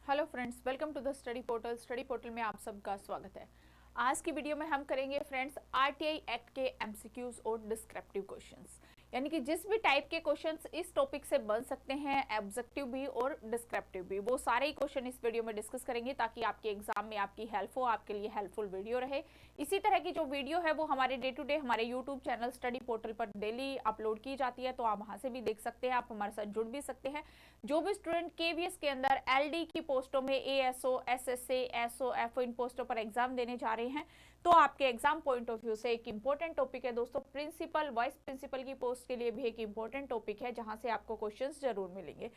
Hello friends, welcome to the study portal. Study portal में आप सबका स्वागत है। आज की वीडियो में हम करेंगे फ्रेंड्स आरटीआई एक्ट के एमसीक्यूज और डिस्क्रिप्टिव क्वेश्चंस, यानी कि जिस भी टाइप के क्वेश्चंस इस टॉपिक से बन सकते हैं, ऑब्जेक्टिव भी और डिस्क्रिप्टिव भी, वो सारे ही क्वेश्चन इस वीडियो में डिस्कस करेंगे ताकि आपके एग्जाम में आपकी हेल्प हो, आपके लिए हेल्पफुल वीडियो रहे। इसी तरह की जो वीडियो है वो हमारे डे टू डे हमारे यूट्यूब चैनल स्टडी पोर्टल पर डेली अपलोड की जाती है, तो आप वहां से भी देख सकते हैं, आप हमारे साथ जुड़ भी सकते हैं। जो भी स्टूडेंट केवीएस के अंदर एलडी की पोस्टों में एएसओ, एसएसए, एसओ, एफओ इन पोस्टों पर एग्जाम देने जा रहे हैं, तो आपके एग्जाम पॉइंट ऑफ व्यू से एक इंपॉर्टेंट टॉपिक है दोस्तों। प्रिंसिपल, वाइस प्रिंसिपल की पोस्ट के लिए भी एक इंपॉर्टेंट टॉपिक है जहां से आपको क्वेश्चंस जरूर मिलेंगे।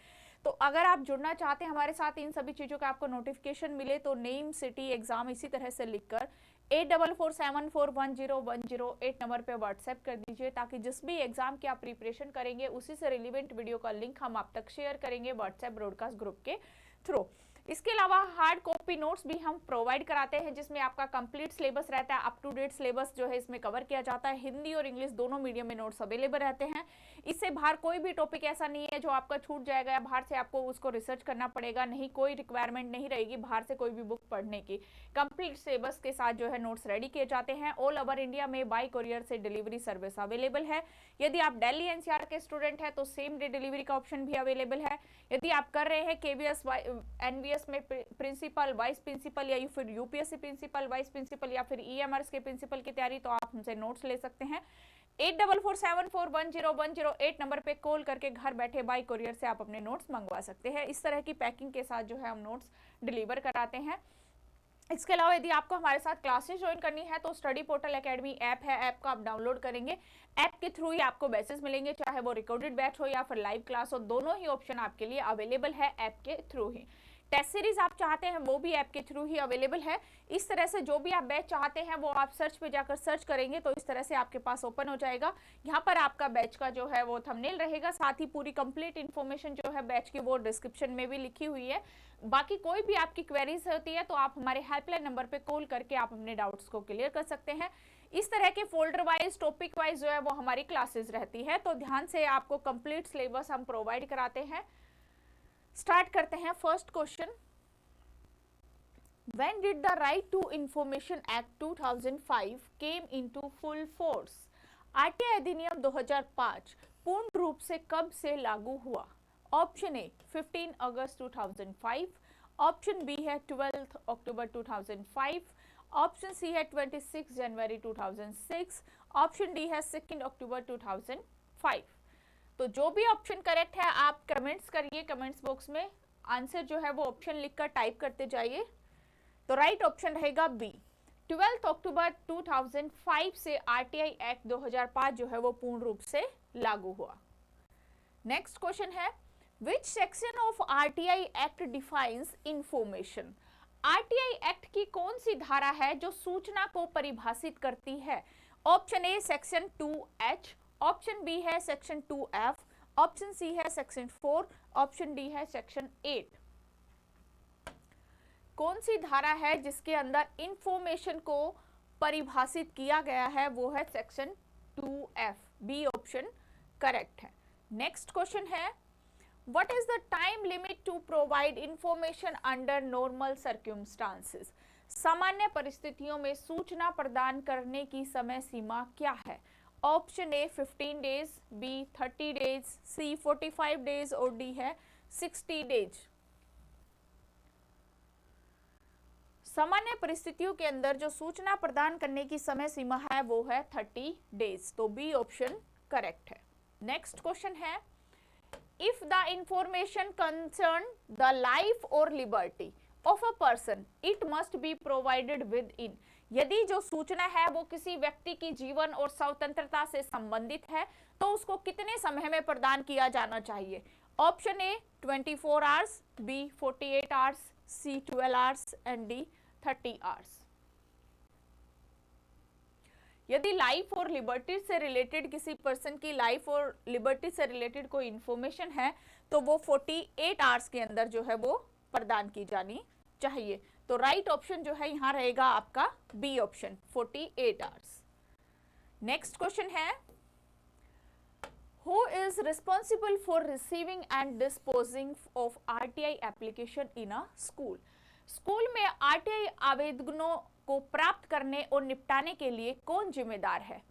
तो अगर आप जुड़ना चाहते हैं हमारे साथ, इन सभी चीजों का आपको नोटिफिकेशन मिले, तो नेम, सिटी, एग्जाम इसी तरह से लिखकर 8447410108 नंबर पे व्हाट्सएप कर दीजिए, ताकि जिस भी एग्जाम की आप प्रिपरेशन करेंगे उसी से रिलेवेंट वीडियो का लिंक हम आप तक शेयर करेंगे व्हाट्सएप ब्रॉडकास्ट ग्रुप के थ्रू। इसके अलावा हार्ड कॉपी नोट्स भी हम प्रोवाइड कराते हैं, जिसमें आपका कंप्लीट सिलेबस रहता है, अप टू डेट सिलेबस जो है इसमें कवर किया जाता है। हिंदी और इंग्लिश दोनों मीडियम में नोट्स अवेलेबल रहते हैं। इससे बाहर कोई भी टॉपिक ऐसा नहीं है जो आपका छूट जाएगा या बाहर से आपको उसको रिसर्च करना पड़ेगा, नहीं, कोई रिक्वायरमेंट नहीं रहेगी बाहर से कोई भी बुक पढ़ने की। कंप्लीट सिलेबस के साथ जो है नोट्स रेडी किए जाते हैं। ऑल ओवर इंडिया में बाय कोरियर से डिलीवरी सर्विस अवेलेबल है। यदि आप दिल्ली एनसीआर के स्टूडेंट हैं तो सेम डे डिलीवरी का ऑप्शन भी अवेलेबल है। यदि आप कर रहे हैं केवीएस, एनवीएस में प्रिंसिपल, वाइस प्रिंसिपल या फिर यूपीएससी प्रिंसिपल, वाइस प्रिंसिपल या फिर ईएमआरएस के प्रिंसिपल की तैयारी, तो आप हमसे नोट्स ले सकते हैं। 8447410108 नंबर पे कॉल करके घर बैठे बाय कोरियर से आप अपने नोट्स मंगवा सकते हैं। इस तरह की पैकिंग के साथ जो है हम नोट्स डिलीवर कराते हैं। इसके अलावा यदि आपको हमारे साथ क्लासेस ज्वाइन करनी है तो स्टडी पोर्टल एकेडमी ऐप है, ऐप को आप डाउनलोड करेंगे। ऐप के थ्रू ही आपको बैचेस मिलेंगे, चाहे वो रिकॉर्डेड बैच हो या फिर लाइव क्लास हो, दोनों ही ऑप्शन आपके लिए अवेलेबल है ऐप के थ्रू ही। टेस्ट सीरीज आप चाहते हैं वो भी ऐप के थ्रू ही अवेलेबल है। इस तरह से जो भी आप बैच चाहते हैं वो आप सर्च पे जाकर सर्च करेंगे तो इस तरह से आपके पास ओपन हो जाएगा। यहाँ पर आपका बैच का जो है वो थंबनेल रहेगा, साथ ही पूरी कंप्लीट इन्फॉर्मेशन जो है बैच की वो डिस्क्रिप्शन में भी लिखी हुई है। बाकी कोई भी आपकी क्वेरीज होती है तो आप हमारे हेल्पलाइन नंबर पे कॉल करके आप अपने डाउट्स को क्लियर कर सकते हैं। इस तरह के फोल्डर वाइज, टॉपिक वाइज जो है वो हमारी क्लासेस रहती है, तो ध्यान से आपको कंप्लीट सिलेबस हम प्रोवाइड कराते हैं। स्टार्ट करते हैं। First question, When did the Right to Information Act 2005 came into full force? RTI अधिनियम 2005 पूर्ण रूप से कब से लागू हुआ? ऑप्शन ए 15 अगस्त 2005, ऑप्शन बी है 12 अक्टूबर 2005, ऑप्शन सी है 26 जनवरी 2006, ऑप्शन डी है 2 अक्टूबर 2005। तो जो भी ऑप्शन करेक्ट है आप कमेंट्स करिए, कमेंट्स बॉक्स में आंसर जो है वो ऑप्शन लिखकर टाइप करते जाइए। तो राइट ऑप्शन रहेगा बी, 12 अक्टूबर 2005 से आरटीआई एक्ट 2005 जो है वो पूर्ण रूप से लागू हुआ। नेक्स्ट क्वेश्चन है, which section of RTI act defines information? RTI act की कौन सी धारा है जो सूचना को परिभाषित करती है? Option A section 2H, option B है सेक्शन 2F, ऑप्शन सी है सेक्शन 4, ऑप्शन डी है सेक्शन 8। कौन सी धारा है जिसके अंदर इंफॉर्मेशन को परिभाषित किया गया है? वो है section 2F, B option correct है। नेक्स्ट क्वेश्चन है, what is the time limit to provide information under normal circumstances? सामान्य परिस्थितियों में सूचना प्रदान करने की समय सीमा क्या है? Option A 15 days, B 30 days, C 45 days और डी है 60 डेज। सामान्य परिस्थितियों के अंदर जो सूचना प्रदान करने की समय सीमा है वो है 30 डेज, तो बी ऑप्शन करेक्ट है। नेक्स्ट क्वेश्चन है, if the information concern the life और liberty of a person it must be provided within. यदि जो सूचना है वो किसी व्यक्ति की जीवन और स्वतंत्रता से संबंधित है तो उसको कितने समय में प्रदान किया जाना चाहिए? Option A 24 hours, B 48 hours, C 12 hours and D 30 hours. यदि लाइफ और लिबर्टी से रिलेटेड, किसी पर्सन की लाइफ और लिबर्टी से रिलेटेड कोई इंफॉर्मेशन है तो वो 48 आवर्स के अंदर जो है वो प्रदान की जानी चाहिए। तो राइट ऑप्शन जो है यहां रहेगा आपका B option, 48 hours. Next question है, who is responsible for receiving and disposing of RTI application in a school? School में आरटीआई आवेदनों को प्राप्त करने और निपटाने के लिए कौन जिम्मेदार है?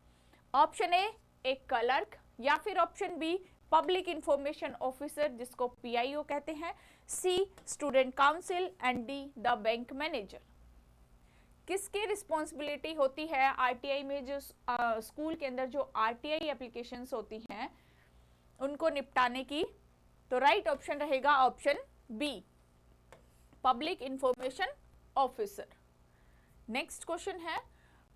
ऑप्शन ए एक क्लर्क, या फिर option B public information officer जिसको पीआईओ कहते हैं, C student council and D the bank manager. किसकी रिस्पॉन्सिबिलिटी होती है आरटीआई में? जो स्कूल के अंदर जो आरटीआई एप्लीकेशंस होती हैं उनको निपटाने की, तो राइट ऑप्शन रहेगा option B public information officer. Next question है,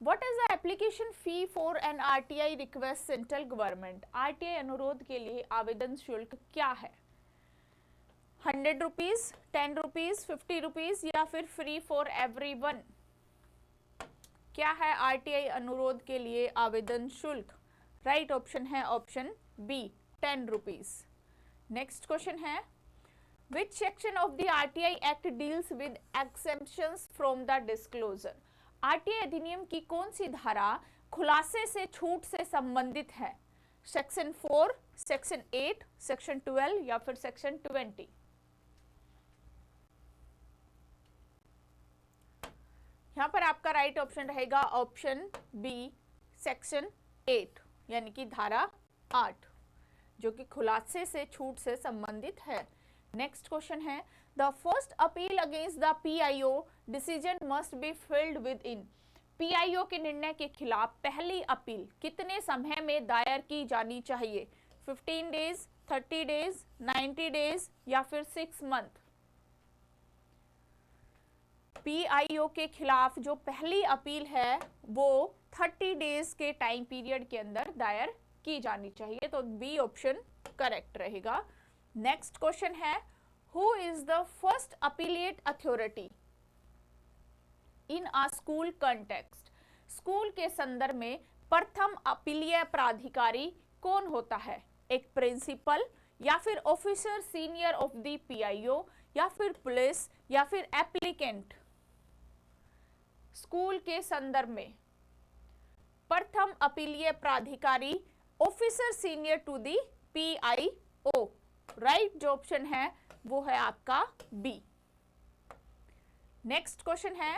what is the application fee for an RTI request central government? RTI अनुरोध के लिए आवेदन शुल्क क्या है? 100 रुपीज, 10 रुपीज, 50 रुपीज या फिर फ्री फॉर एवरीवन? क्या है आरटीआई अनुरोध के लिए आवेदन शुल्क? राइट ऑप्शन है option B 10 rupees. Next question है, which section of the RTI act deals with exemptions from the disclosure? RTI अधिनियम की कौन सी धारा खुलासे से छूट से संबंधित है? सेक्शन 4, सेक्शन 8, सेक्शन 12 या फिर सेक्शन 20? यहां पर आपका राइट ऑप्शन रहेगा ऑप्शन बी सेक्शन 8 यानी कि धारा 8 जो कि खुलासे से छूट से संबंधित है। नेक्स्ट क्वेश्चन है, the first appeal against the PIO decision must be filled with in? PIO के निर्णय के खिलाफ पहली अपील कितने समय में दायर की जानी चाहिए? 15 डेज, 30 डेज, 90 डेज या फिर 6 मंथ? पीआईओ के खिलाफ जो पहली अपील है वो 30 डेज के टाइम पीरियड के अंदर दायर की जानी चाहिए, तो बी ऑप्शन करेक्ट रहेगा। नेक्स्ट क्वेश्चन है, who is the first appellate authority in a school context? School के संदर्भ में प्रथम अपीलीय प्राधिकारी कौन होता है? एक प्रिंसिपल या फिर officer senior of the PIO या फिर पुलिस या फिर एप्लीकेंट? स्कूल के संदर्भ में प्रथम अपीलीय प्राधिकारी officer senior to the PIO. Right जो ऑप्शन है वो है आपका बी। नेक्स्ट क्वेश्चन है,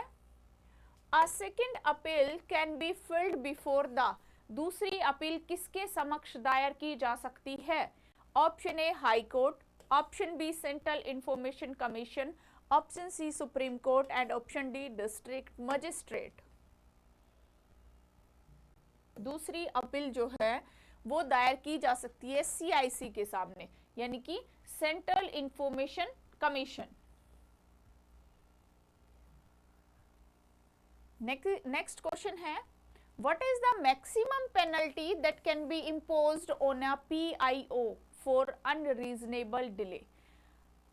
a second appeal can be filed before the? दूसरी अपील किसके समक्ष दायर की जा सकती है? Option A High Court, option B Central information Commission, option C Supreme Court and option D district magistrate. दूसरी अपील जो है वो दायर की जा सकती है सीआईसी के सामने यानी कि central information commission. Next question है, what is the maximum penalty that can be imposed on a PIO for unreasonable delay?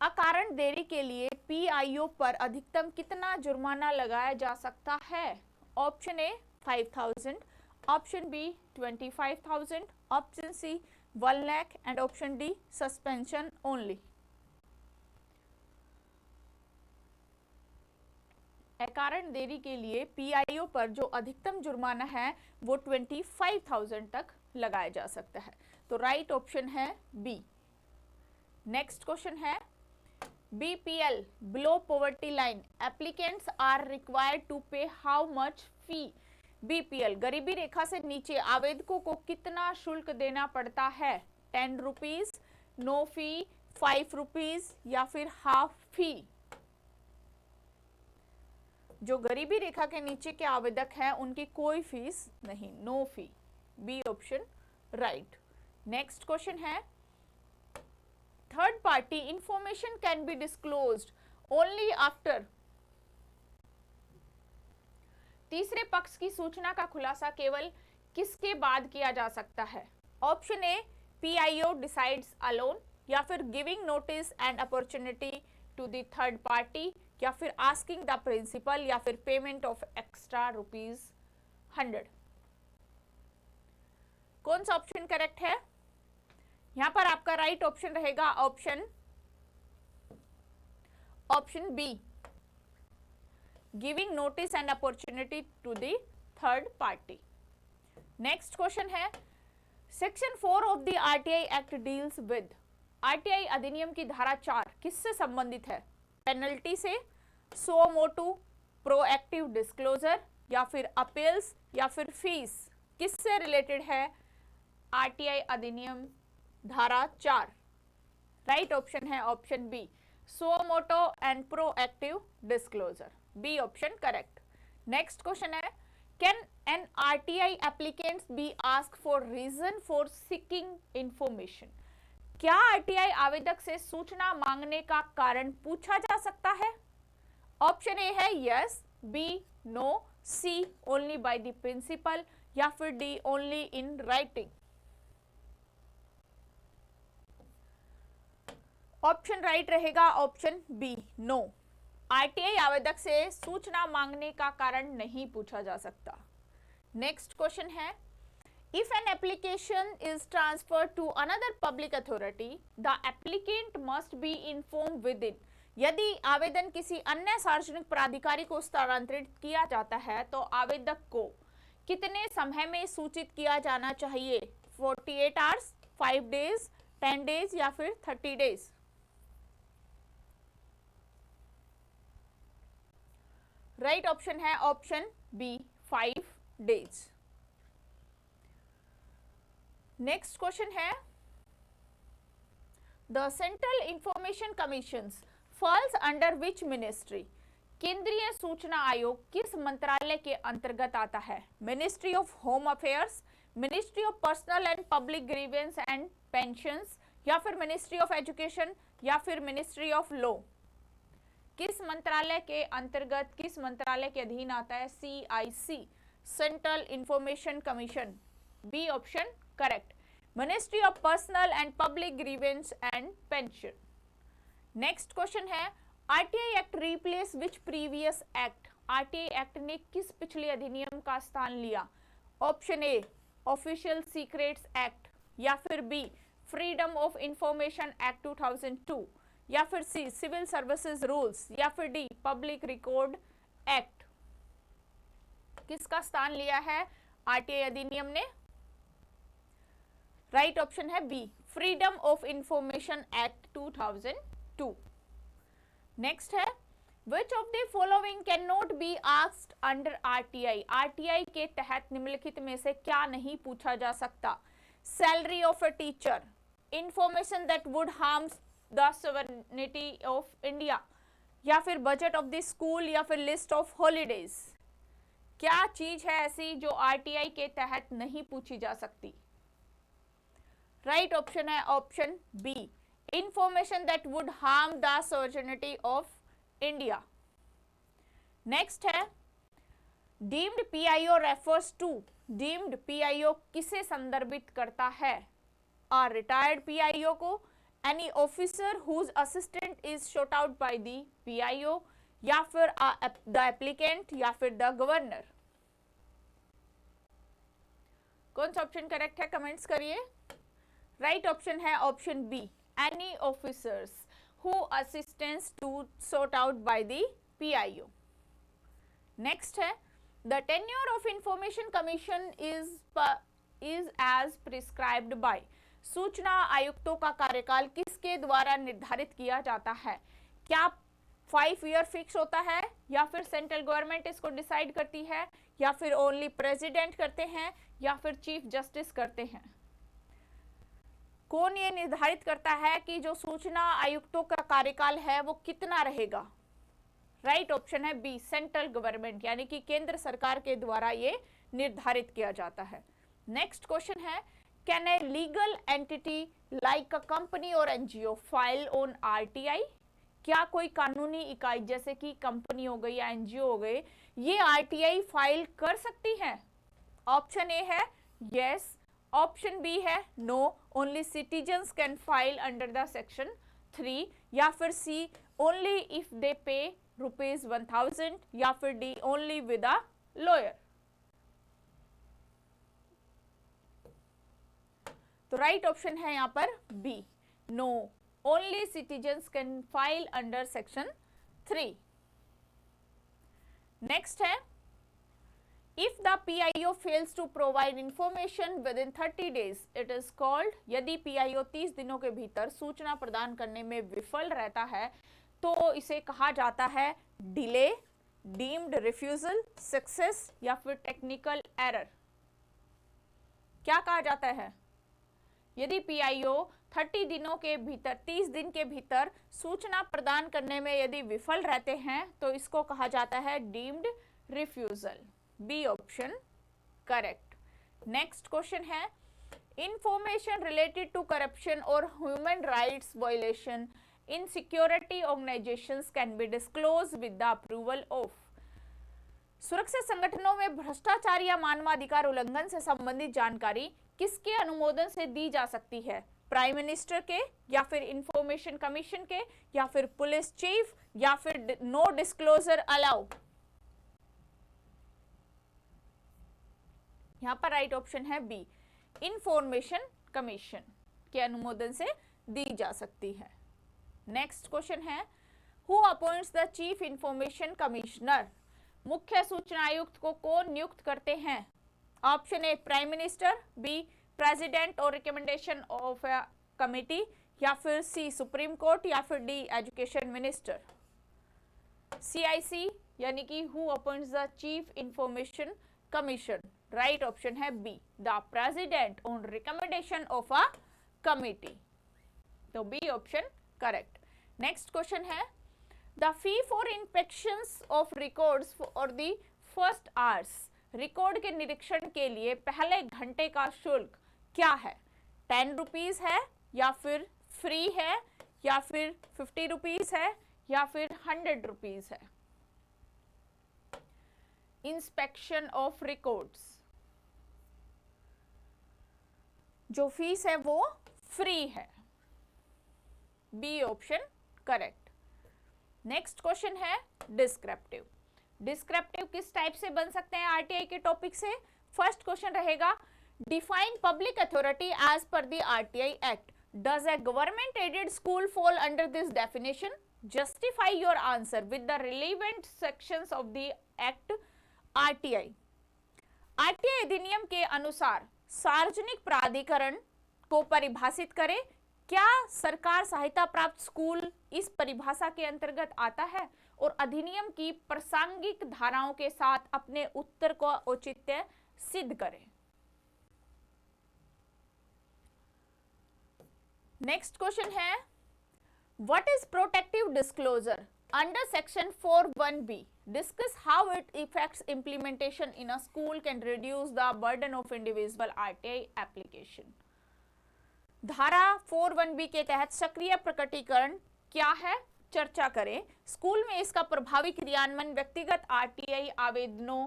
अकारण देरी के लिए पीआईओ पर अधिकतम कितना जुर्माना लगाया जा सकता है? Option A 5000, option B 25,000, option C 1 lakh and option D suspension only. अकारण देरी के लिए पीआईओ पर जो अधिकतम जुर्माना है वो 25,000 तक लगाया जा सकता है, तो राइट ऑप्शन है बी। नेक्स्ट क्वेश्चन है, BPL below poverty line applicants are required to pay how much fee? BPL गरीबी रेखा से नीचे आवेदकों को कितना शुल्क देना पड़ता है? 10 रुपीज, नो फी, 5 रुपीज या फिर हाफ फी? जो गरीबी रेखा के नीचे के आवेदक हैं उनकी कोई फीस नहीं, no fee, B option right. Next question है, third party information can be disclosed only after? तीसरे पक्ष की सूचना का खुलासा केवल किसके बाद किया जा सकता है? Option A PIO decides alone, या फिर giving notice and opportunity to the third party, या फिर आस्किंग द प्रिंसिपल, या फिर पेमेंट ऑफ एक्स्ट्रा ₹100। कौन सा ऑप्शन करेक्ट है? यहां पर आपका राइट ऑप्शन रहेगा option B giving notice and opportunity to the third party. Next question है, section 4 of the RTI act deals with, RTI अधिनियम की धारा 4 किससे संबंधित है? पेनल्टी से, सो मोटो, प्रोएक्टिव डिस्क्लोजर, या फिर अपील्स, या फिर फीस, किससे रिलेटेड है आरटीआई अधिनियम धारा 4? राइट ऑप्शन है option B, suo motu and proactive disclosure, B option correct. Next question है, can an RTI applicants be ask for reason for seeking information? क्या आरटीआई आवेदक से सूचना मांगने का कारण पूछा जा सकता है? ऑप्शन ए है yes, B no, C only by the principal, या फिर D only in writing. Option right रहेगा ऑप्शन बी नो, आरटीआई आवेदक से सूचना मांगने का कारण नहीं पूछा जा सकता। नेक्स्ट क्वेश्चन है, if an application is transferred to another public authority the applicant must be inform within, यदि आवेदन किसी अन्य सार्वजनिक प्राधिकारी को स्थानांतरित किया जाता है तो आवेदक को कितने समय में सूचित किया जाना चाहिए? 48 आवर्स, 5 डेज, 10 डेज, या फिर 30 डेज? राइट ऑप्शन है option B 5 days. Next question है, the central information commission falls under which ministry? केंद्रीय सूचना आयोग किस मंत्रालय के अंतर्गत आता है? Ministry of home affairs, ministry of personal and public grievance and pensions, या फिर मिनिस्ट्री ऑफ एजुकेशन, या फिर मिनिस्ट्री ऑफ लॉ? किस मंत्रालय के अंतर्गत, किस मंत्रालय के अधीन आता है CIC, Central information Commission? B option correct, Ministry of personal and public grievance and Pension. Next question है, RTI act replace which previous act? RTI act ने किस पिछले अधिनियम का स्थान लिया? Option A Official Secrets Act, या फिर B freedom of information act 2002, या फिर सी सिविल सर्विसेज रूल्स, या फिर डी पब्लिक रिकॉर्ड एक्ट? किसका स्थान लिया है आरटीआई अधिनियम ने? राइट ऑप्शन है B freedom of information act 2002। Next है, which of the following can not be asked under RTI? RTI के तहत निम्नलिखित में से क्या नहीं पूछा जा सकता? Salary of a teacher, information that would harm the sovereignty of India, या फिर बजट ऑफ द स्कूल, या फिर लिस्ट ऑफ हॉलीडेज? क्या चीज है ऐसी जो आरटीआई के तहत नहीं पूछी जा सकती? राइट ऑप्शन है option B information that would harm the sovereignty of India. Next है, deemed PIO refers to, deemed PIO किसे संदर्भित करता है? आ रिटायर्ड पीआईओ को, any officer whose assistant is shot out by the PIO, या फिर the applicant, या फिर the governor? कौन सा ऑप्शन करेक्ट है कमेंट्स करिए। राइट ऑप्शन है option B any officers who assistance to sort out by the PIO। Next है, the tenure of information commission is as prescribed by, सूचना आयुक्तों का कार्यकाल किसके द्वारा निर्धारित किया जाता है? क्या 5 ईयर फिक्स होता है, या फिर सेंट्रल गवर्नमेंट इसको डिसाइड करती है, या फिर ओनली प्रेसिडेंट करते हैं, या फिर चीफ जस्टिस करते हैं? कौन ये निर्धारित करता है कि जो सूचना आयुक्तों का कार्यकाल है वो कितना रहेगा? राइट ऑप्शन है बी सेंट्रल गवर्नमेंट, यानी कि केंद्र सरकार के द्वारा ये निर्धारित किया जाता है। नेक्स्ट क्वेश्चन है, can a legal entity like a company और एनजीओ फाइल ऑन आरटीआई? क्या कोई कानूनी इकाई जैसे कि कंपनी हो गई या एनजीओ हो गए, ये आरटीआई फाइल कर सकती है? ऑप्शन ए है यस, ऑप्शन बी है no, only citizens can file under the section 3, या फिर सी ओनली इफ दे पे ₹1000, या फिर D only with a lawyer? तो राइट ऑप्शन है यहाँ पर B no, only citizens can file under section 3। Next है, If the PIO fails to provide information within 30 days, it is called, यदि PIO 30 दिनों के भीतर सूचना प्रदान करने में विफल रहता है तो इसे कहा जाता है डिले, डीम्ड रिफ्यूजल, सक्सेस या फिर टेक्निकल एरर। क्या कहा जाता है? यदि PIO 30 दिनों के भीतर, 30 दिन के भीतर सूचना प्रदान करने में यदि विफल रहते हैं तो इसको कहा जाता है deemed refusal. B option correct. Next question है, इंफॉर्मेशन रिलेटेड टू करप्शन और human rights violation in security organisations can be disclose with the approval of. सुरक्षा संगठनों में भ्रष्टाचार या मानवाधिकार उल्लंघन से संबंधित जानकारी किसके अनुमोदन से दी जा सकती है? प्राइम मिनिस्टर के, या फिर इंफॉर्मेशन कमीशन के, या फिर पुलिस चीफ, या फिर नो डिस्क्लोजर अलाउ? यहां पर राइट ऑप्शन है बी, इंफॉर्मेशन कमीशन के अनुमोदन से दी जा सकती है। नेक्स्ट क्वेश्चन है, who appoints the chief information commissioner? मुख्य सूचना आयुक्त को कौन नियुक्त करते हैं? Option A prime minister, B president और रिकमेंडेशन ऑफ अ कमिटी, या फिर सी सुप्रीम कोर्ट, या फिर डी एजुकेशन मिनिस्टर। CIC यानी कि who appoints the chief information commission, right option है B, the president on recommendation of a committee. तो B option correct. Next question है, the fee for inspections of records और the first hours, record के निरीक्षण के लिए पहले घंटे का शुल्क क्या है? 10 रुपीज है, या फिर फ्री है, या फिर 50 रुपीज है, या फिर 100 रुपीज है? इंस्पेक्शन ऑफ रिकॉर्ड्स जो फीस है वो फ्री है। B option correct. Next question है डिस्क्रिप्टिव। डिस्क्रिप्टिव किस टाइप से बन सकते हैं आरटीआई के टॉपिक से? फर्स्ट क्वेश्चन रहेगा, define public authority as per the RTI act, does a government aided school fall under this definition? Justify your answer with the relevant sections of the act RTI. RTI अधिनियम के अनुसार सार्वजनिक प्राधिकरण को परिभाषित करें। क्या सरकार सहायता प्राप्त स्कूल इस परिभाषा के अंतर्गत आता है? और अधिनियम की प्रासंगिक धाराओं के साथ अपने उत्तर को औचित्य सिद्ध करें। नेक्स्ट क्वेश्चन है, what is protective disclosure under section 4(1)(b)? Discuss how it affects implementation in a school can reduce the burden of individual RTI application. धारा 4(1)(b) के तहत सक्रिय प्रकटीकरण क्या है? चर्चा करें। स्कूल में इसका प्रभावी क्रियान्वयन व्यक्तिगत आरटीआई आवेदनों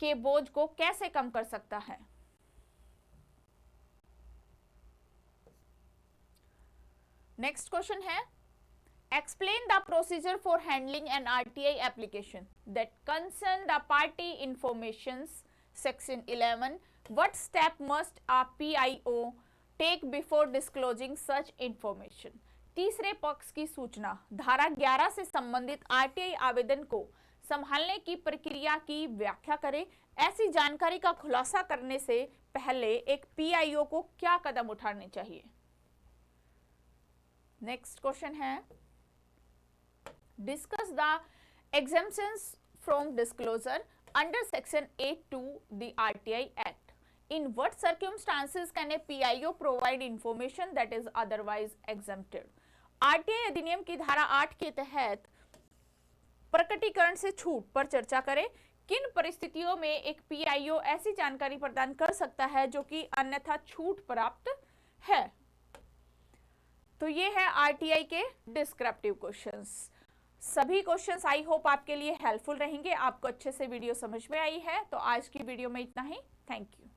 के बोझ को कैसे कम कर सकता है? नेक्स्ट क्वेश्चन है, explain the procedure for handling an RTI application that concern the party informations. Section 11, what step must a PIO take before disclosing such information? तीसरे पक्ष की सूचना धारा 11 से संबंधित आरटीआई आवेदन को संभालने की प्रक्रिया की व्याख्या करें। ऐसी जानकारी का खुलासा करने से पहले एक PIO को क्या कदम उठाने चाहिए? नेक्स्ट क्वेश्चन है, discuss the exemptions from disclosure under section 8(2) the RTI Act. In what circumstances can a PIO provide information that is otherwise exempted? RTI अधिनियम की धारा 8 के तहत प्रकटीकरण से छूट पर चर्चा करें। किन परिस्थितियों में एक PIO ऐसी जानकारी प्रदान कर सकता है जो कि अन्यथा छूट प्राप्त है? तो ये है आरटीआई के डिस्क्रिप्टिव क्वेश्चंस। सभी क्वेश्चंस आई होप आपके लिए हेल्पफुल रहेंगे, आपको अच्छे से वीडियो समझ में आई है। तो आज की वीडियो में इतना ही। Thank you.